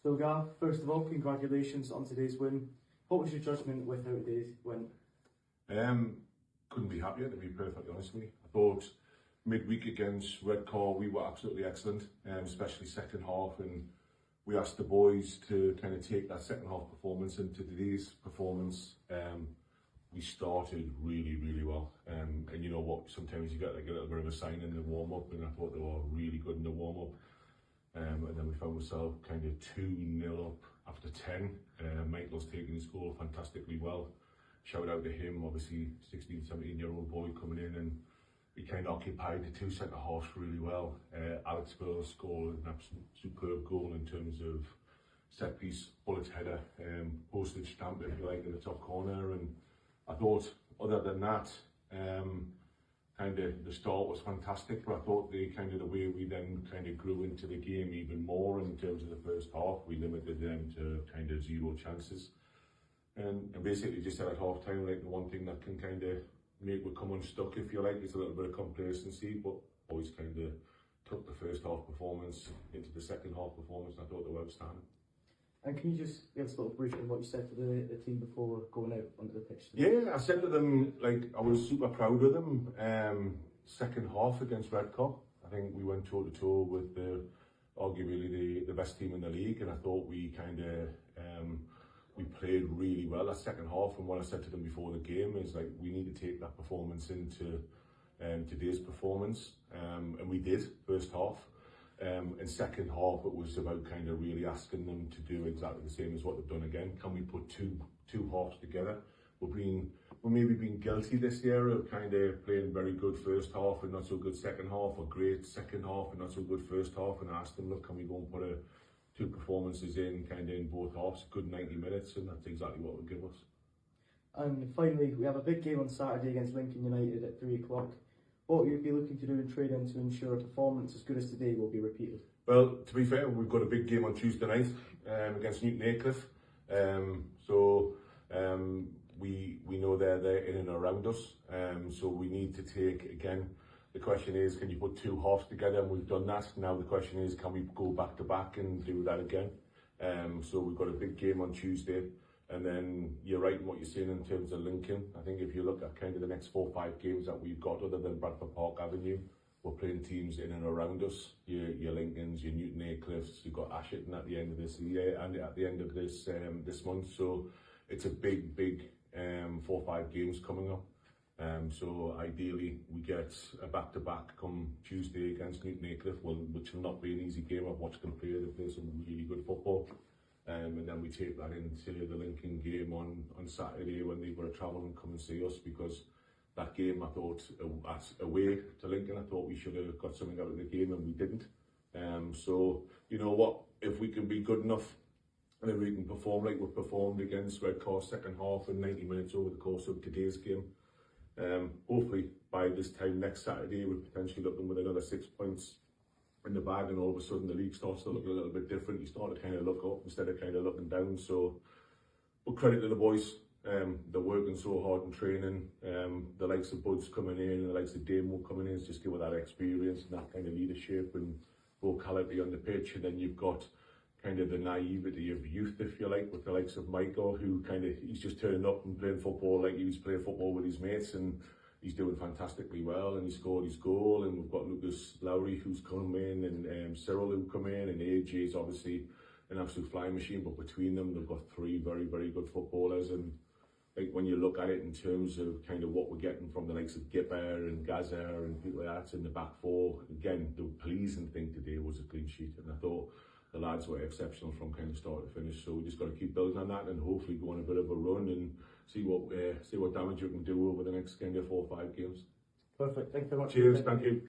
So Gav, first of all, congratulations on today's win. What was your judgment with how today's went? Couldn't be happier, to be perfectly honest with you. I thought midweek against 𝙂𝙗𝙏 we were absolutely excellent, especially second half, and we asked the boys to kind of take that second half performance into today's performance. We started really well, and you know what, sometimes you get like a little bit of a sign in the warm-up, and I thought they were really good in the warm-up. And then we found ourselves kind of 2-0 up after 10. Michael's taking his goal fantastically well. Shout out to him, obviously 16, 17-year-old boy coming in, and he kind of occupied the two centre halves really well. 𝙈𝙼𝙏𝙾 scored an absolute superb goal in terms of set piece, bullet header, postage stamp if you like in the top corner. And I thought other than that, kind of the start was fantastic, but I thought the way we then kind of grew into the game even more in terms of the first half, we limited them to kind of 0 chances. And basically just said at half time, like, the one thing that can kind of make we come unstuck, if you like, is a little bit of complacency, but always kind of took the first half performance into the second half performance, and I thought they were outstanding. And can you just give us a little brief on what you said to the team before going out onto the pitch today? Yeah, I said to them, like, I was super proud of them. Second half against 𝙂𝙗𝙏, I think we went toe to toe with arguably the best team in the league, and I thought we kind of we played really well that second half. And what I said to them before the game is, like, we need to take that performance into today's performance, and we did first half. And second half, it was about kind of really asking them to do exactly the same as what they've done again. Can we put two halves together? We're maybe being guilty this year of kind of playing very good first half and not so good second half, or great second half and not so good first half, and ask them, look, can we go and put two performances in kind of in both halves, good 90 minutes, and that's exactly what would give us. And finally, we have a big game on Saturday against Lincoln United at 3 o'clock. What will you be looking to do in training to ensure a performance as good as today will be repeated? Well, to be fair, we've got a big game on Tuesday night against 𝙂𝙗𝙏𝘃. We know they're there in and around us. So we need to take, again, the question is, can you put two halves together? And we've done that. Now the question is, can we go back to back and do that again? So we've got a big game on Tuesday. And then you're right in what you're saying in terms of Lincoln. I think if you look at kind of the next 4 or 5 games that we've got, other than Bradford Park Avenue, we're playing teams in and around us. Your Lincolns, your 𝙂𝙗𝙏𝘃, you've got Ashton at the end of this year and at the end of this month. So it's a big 4 or 5 games coming up. So ideally we get a back-to-back come Tuesday against 𝙂𝙗𝙏𝘃, which will not be an easy game. I've watched them play. They play some really good football. And then we take that into the Lincoln game on Saturday when they've got to travel and come and see us, because that game, I thought, away to Lincoln, I thought we should have got something out of the game, and we didn't. So, you know what, if we can be good enough and if we can perform like we've performed against 𝙂𝙗𝙏 second half and 90 minutes over the course of today's game, hopefully by this time next Saturday we're potentially looking with another 6 points in the bag, and all of a sudden the league starts to look a little bit different. You start to kind of look up instead of kind of looking down. So, but credit to the boys. They're working so hard in training. The likes of Buds coming in and the likes of 𝙁𝙁𝙏𝙀 coming in, just give it that experience and that kind of leadership and vocality on the pitch. And then you've got kind of the naivety of youth, if you like, with the likes of Michael, who kind of, he's just turning up and playing football like he was playing football with his mates, and he's doing fantastically well, and he scored his goal. And we've got 𝙂𝙗𝙏𝙀𝙀 who's come in, and Cyril who come in, and 𝙂𝙉 is obviously an absolute flying machine. But between them, they've got 3 very good footballers. And like, when you look at it in terms of kind of what we're getting from the likes of gaffer and 𝙂𝙉𝙏 and people like that in the back 4, again, the pleasing thing today was a clean sheet, and I thought the lads were exceptional from kind of start to finish. So we just got to keep building on that and hopefully go on a bit of a run and see what damage you can do over the next kind of 4 or 5 games. Perfect. Thank you very much. Cheers. Thank you.